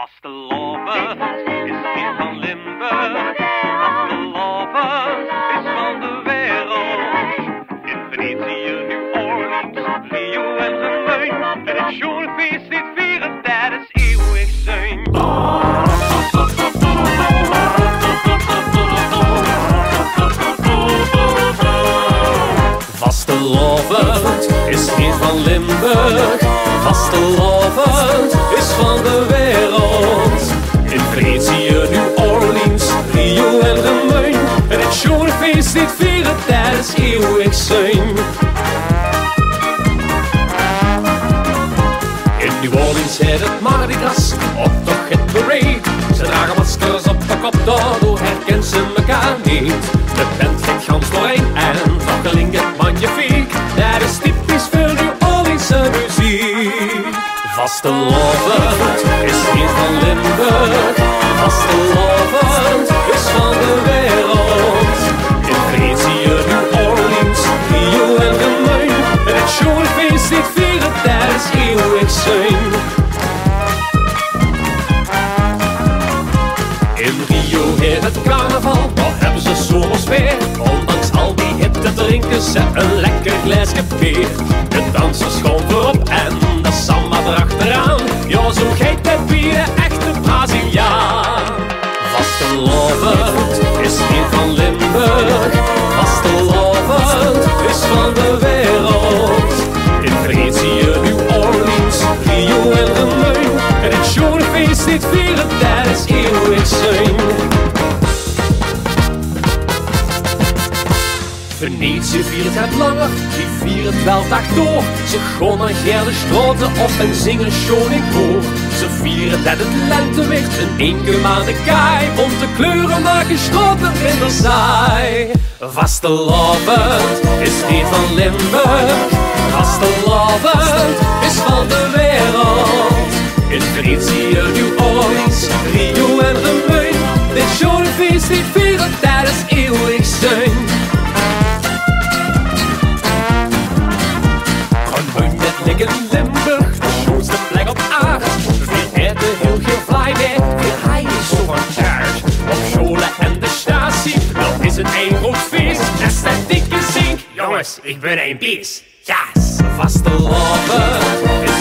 Vastelavond is niet van Limburg. Vastelavond is van de wereld. In Venetië, New Orleans, Rio en Gemeun. En het Schoenfeest dit vieren tijdens eeuwig zijn. Vastelavond is niet van Limburg. Vastelavond is van de wereld. In Venetië, New Orleans, Rio en Gemeun. En het Schoenfeest dit vieren tijdens eeuwig zijn. In New Orleans heet het Mardi Gras, op de Hit Parade. Ze dragen maskers op de kop, daardoor herkennen ze elkaar niet. De band gaat gans doorheen en toch klinkt het magnifiek. Dat is typisch voor New Orleanse muziek. Vastelavond is niet van Limburg. Vastelavond is van de wereld. In Venetië, New Orleans, Rio en Gemeun. En het Schoenfeest dit vieren tijdens eeuwig zijn. In Rio heet het carnaval, daar hebben ze zomers weer. Ondanks al die hitte drinken ze een lekker glaasje bier. De dansers gewoon voorop en de samba erachteraan. Ja, zo gek het bier, de echte Braziliaan. Vastelavond is niet van Limburg. Vastelavond is van de wereld. In Venetië, New Orleans, Rio en Gemeun. En het Schoenfeest dit vieren tijdens eeuwig zijn. Venetië viert het langer, die viert het wel dag door. Ze gaan naar Gerde Straten op en zingen schoon in koor. Ze vieren dat het lente werd en één keer aan de kaai. Om te kleuren maken straten minder saai. Vastelavond is niet van Limburg. Vastelavond is van de wereld. In Venetië, New Orleans, Rio en Gemeun. Dit Schoenfeest dit vieren tijdens eeuwig zijn. In Limburg, de schoonste plek op aard. Wie eten heel veel flyday, veel hij is zo van charge. Op scholen en de statie, dat is het één groot feest. Esthetiek is zink, jongens, ik ben een beest. Yes! Vastelavond is